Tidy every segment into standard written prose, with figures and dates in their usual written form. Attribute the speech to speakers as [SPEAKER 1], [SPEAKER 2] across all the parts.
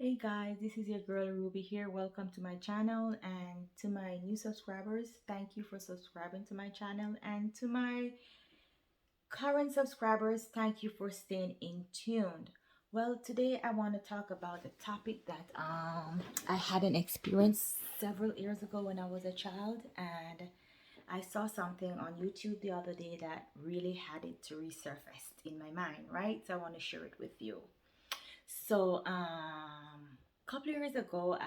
[SPEAKER 1] Hey guys, this is your girl Ruby here. Welcome to my channel, and to my new subscribers, thank you for subscribing to my channel, and to my current subscribers, thank you for staying in tuned. Well, today I want to talk about a topic that I had an experience several years ago when I was a child, and I saw something on YouTube the other day that really had it to resurface in my mind, right? So I want to share it with you. So, couple of years ago,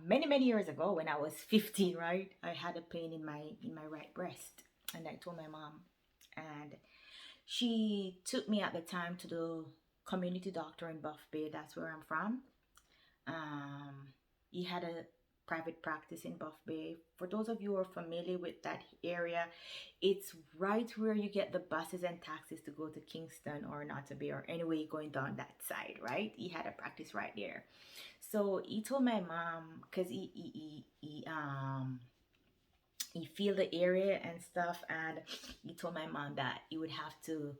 [SPEAKER 1] many years ago, when I was 15, right, I had a pain in my right breast, and I told my mom, and she took me at the time to the community doctor in Buff Bay. That's where I'm from. He had a private practice in Buff Bay. For those of you who are familiar with that area, it's right where you get the buses and taxis to go to Kingston or Notta Bay or anyway going down that side, right? He had a practice right there. So he told my mom, because he feel the area and stuff, and he told my mom that he would have to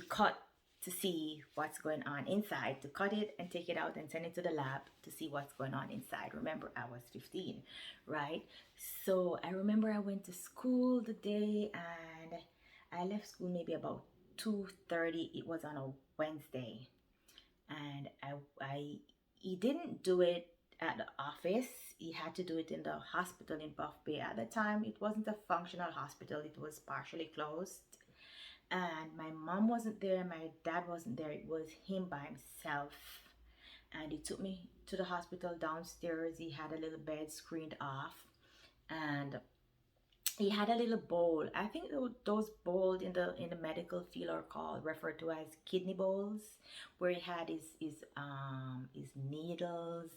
[SPEAKER 1] cut to see what's going on inside, to cut it and take it out and send it to the lab to see what's going on inside. Remember, I was 15, right? So I remember I went to school the day, and I left school maybe about 2:30. It was on a Wednesday, and I he didn't do it at the office. He had to do it in the hospital in Buff Bay. At the time, it wasn't a functional hospital, it was partially closed. And my mom wasn't there, my dad wasn't there, it was him by himself. And he took me to the hospital downstairs. He had a little bed screened off, and he had a little bowl. I think those bowls in the medical field are called, referred to as kidney bowls, where he had his needles,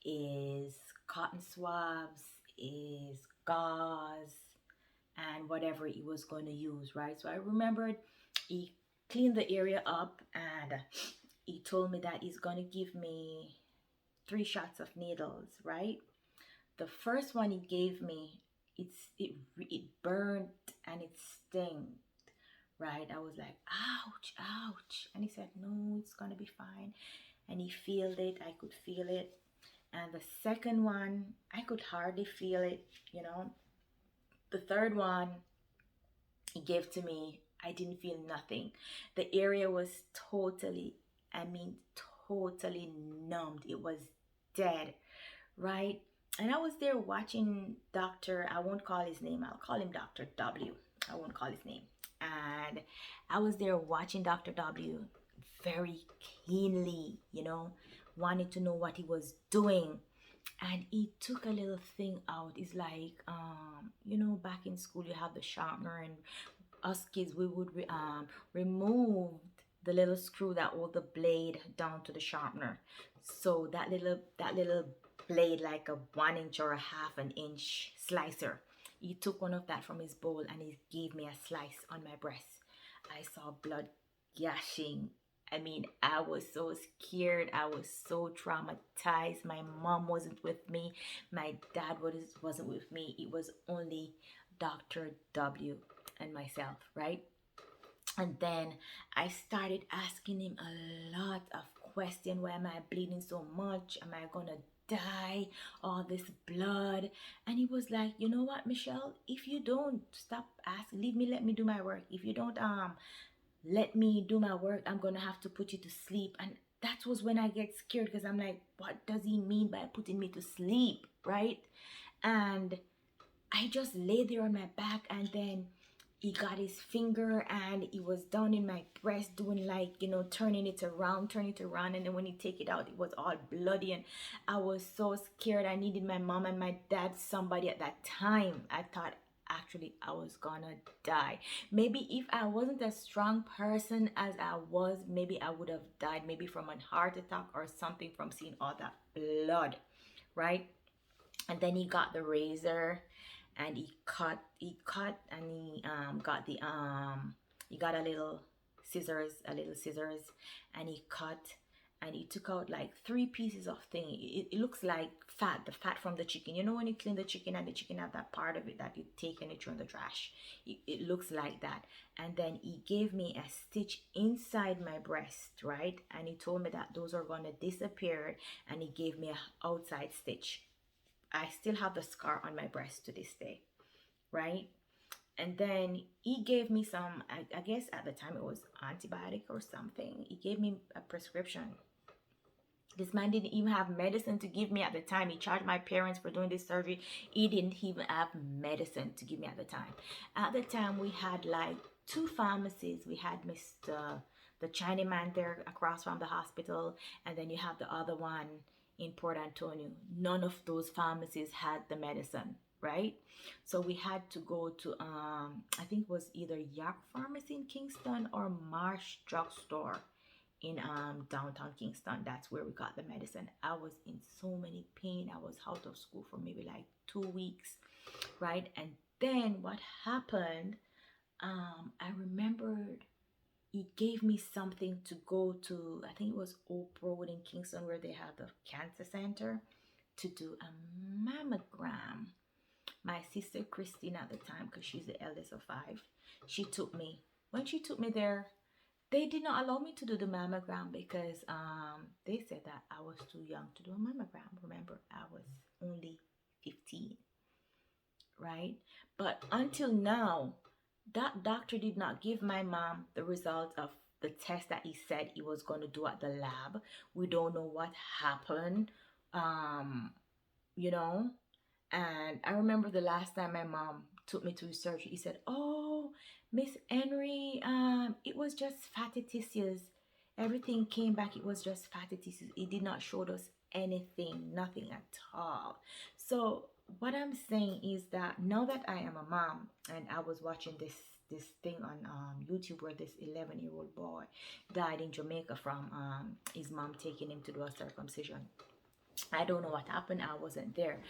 [SPEAKER 1] his cotton swabs, his gauze, and whatever he was going to use, right? So I remembered he cleaned the area up, and he told me that he's going to give me 3 shots of needles, right? The first one he gave me, it burned and it stung, right? I was like, ouch, ouch. And he said, no, it's gonna be fine. And he felt it, I could feel it. And the second one, I could hardly feel it, you know. The third one he gave to me, I didn't feel nothing. The area was totally, I mean, totally numbed. It was dead, right? And I was there watching Dr. I won't call his name, I'll call him Dr. W. I won't call his name. And I was there watching Dr. W very keenly, wanted to know what he was doing. And he took a little thing out. It's like, back in school you have the sharpener, and us kids, we would remove the little screw that hold the blade down to the sharpener. So that little blade, like a 1 inch or a half an inch slicer, he took one of that from his bowl and he gave me a slice on my breast. I saw blood gushing. I mean, I was so scared. I was so traumatized. My mom wasn't with me. My dad wasn't with me. It was only Dr. W and myself, right? And then I started asking him a lot of questions. Why am I bleeding so much? Am I gonna die? All this blood. And he was like, you know what, Michelle? If you don't stop asking, leave me, let me do my work. If you don't let me do my work, I'm gonna have to put you to sleep. And that was when I get scared, because I'm like, what does he mean by putting me to sleep, right? And I just lay there on my back, and then he got his finger and he was down in my breast doing, like, turning it around, and then when he take it out, it was all bloody. And I was so scared. I needed my mom and my dad, somebody at that time. I thought actually I was gonna die. Maybe if I wasn't a strong person as I was, maybe I would have died, maybe from a heart attack or something, from seeing all that blood, right? And then he got the razor and he cut and he got a little scissors, and he cut. and he took out like 3 pieces of thing. It looks like fat, the fat from the chicken. You know when you clean the chicken and the chicken have that part of it that you take and you throw in the trash. It looks like that. And then he gave me a stitch inside my breast, right? And he told me that those are gonna disappear, and he gave me a outside stitch. I still have the scar on my breast to this day, right? And then he gave me some, I guess at the time it was antibiotic or something. He gave me a prescription. This man didn't even have medicine to give me at the time. He charged my parents for doing this surgery. He didn't even have medicine to give me at the time. At the time, we had like 2 pharmacies. We had Mr. the Chinaman there across from the hospital, and then you have the other one in Port Antonio. None of those pharmacies had the medicine, right? So we had to go to I think it was either Yak Pharmacy in Kingston or Marsh Drugstore in downtown Kingston. That's where we got the medicine. I was in so many pain. I was out of school for maybe like 2 weeks, right? And then what happened, I remembered he gave me something to go to, I think it was Oak Road in Kingston, where they have the cancer center, to do a mammogram. My sister Christine at the time, because she's the eldest of 5, she took me. When she took me there, they did not allow me to do the mammogram because they said that I was too young to do a mammogram. Remember, I was only 15, right? But until now, that doctor did not give my mom the result of the test that he said he was going to do at the lab. We don't know what happened, you know. And I remember the last time my mom took me to surgery, he said, "Oh, Miss Henry, it was just fatty tissues. Everything came back. It was just fatty tissues. It did not show us anything, nothing at all." So what I'm saying is that now that I am a mom, and I was watching this thing on YouTube where this 11-year-old boy died in Jamaica from his mom taking him to do a circumcision. I don't know what happened. I wasn't there.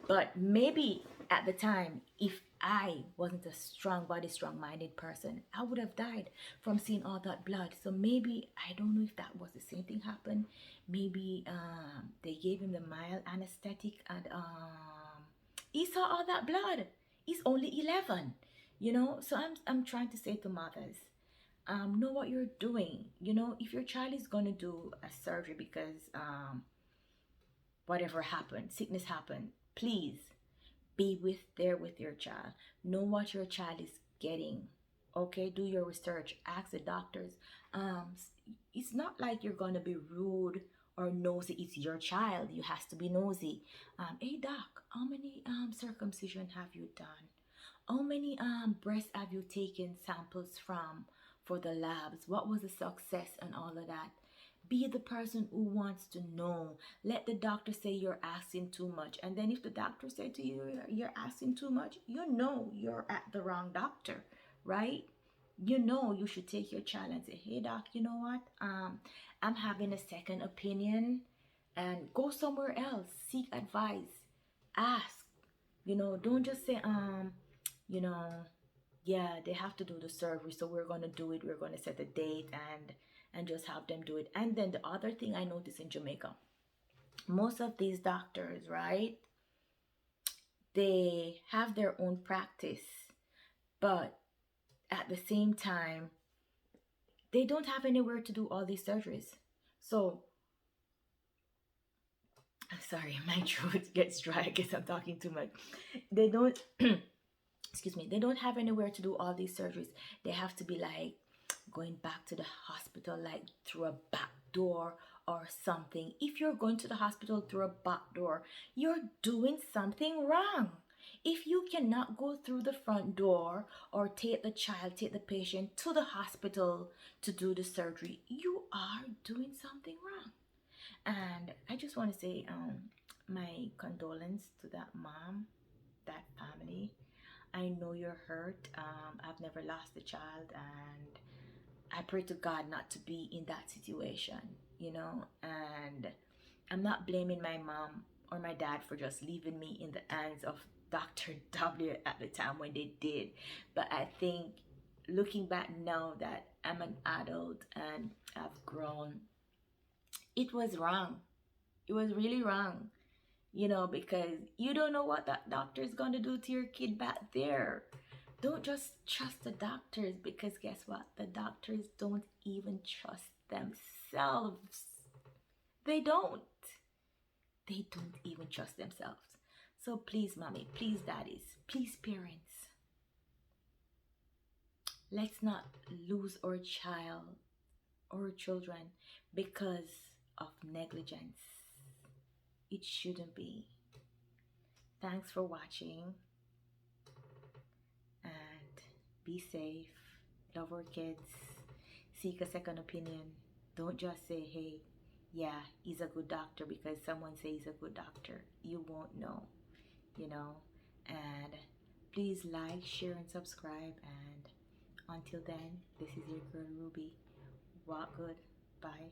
[SPEAKER 1] But maybe at the time, if I wasn't a strong body, strong minded person, I would have died from seeing all that blood. So maybe, I don't know if that was the same thing happened. Maybe they gave him the mild anesthetic, and he saw all that blood. He's only 11, you know. So I'm trying to say to mothers, know what you're doing. You know, if your child is going to do a surgery because whatever happened, sickness happened, please be there with your child. Know what your child is getting. Okay, do your research. Ask the doctors. It's not like you're gonna be rude or nosy. It's your child. You has to be nosy. Hey doc, how many circumcision have you done? How many breasts have you taken samples from for the labs? What was the success and all of that? Be the person who wants to know. Let the doctor say you're asking too much. And then if the doctor said to you you're asking too much, you know you're at the wrong doctor, right? You know you should take your child and say, "Hey doc, you know what? I'm having a second opinion," and go somewhere else. Seek advice. Ask. You know, don't just say, you know, yeah, they have to do the surgery, so we're gonna do it. We're gonna set a date and just have them do it. And then the other thing I noticed in Jamaica, most of these doctors, right, they have their own practice, but at the same time, they don't have anywhere to do all these surgeries. So, I'm sorry, my throat gets dry. I guess I'm talking too much. They don't, excuse me, they don't have anywhere to do all these surgeries. They have to be like going back to the hospital like through a back door or something. If you're going to the hospital through a back door, you're doing something wrong. If you cannot go through the front door or take the patient to the hospital to do the surgery, you are doing something wrong. And I just want to say my condolence to that mom, that family. I know you're hurt. I've never lost a child, and I pray to God not to be in that situation, you know. And I'm not blaming my mom or my dad for just leaving me in the hands of Dr. W at the time when they did. But I think looking back now that I'm an adult and I've grown, It was wrong. It was really wrong, because you don't know what that doctor is going to do to your kid back there. Don't just trust the doctors, because guess what? The doctors don't even trust themselves. They don't. They don't even trust themselves. So please, mommy, please, daddies, please, parents, let's not lose our child or children because of negligence. It shouldn't be. Thanks for watching, and be safe. Love our kids. Seek a second opinion. Don't just say, hey, yeah, he's a good doctor because someone says he's a good doctor. You won't know, you know. And please like, share, and subscribe. And until then, this is your girl Ruby. Walk good. Bye.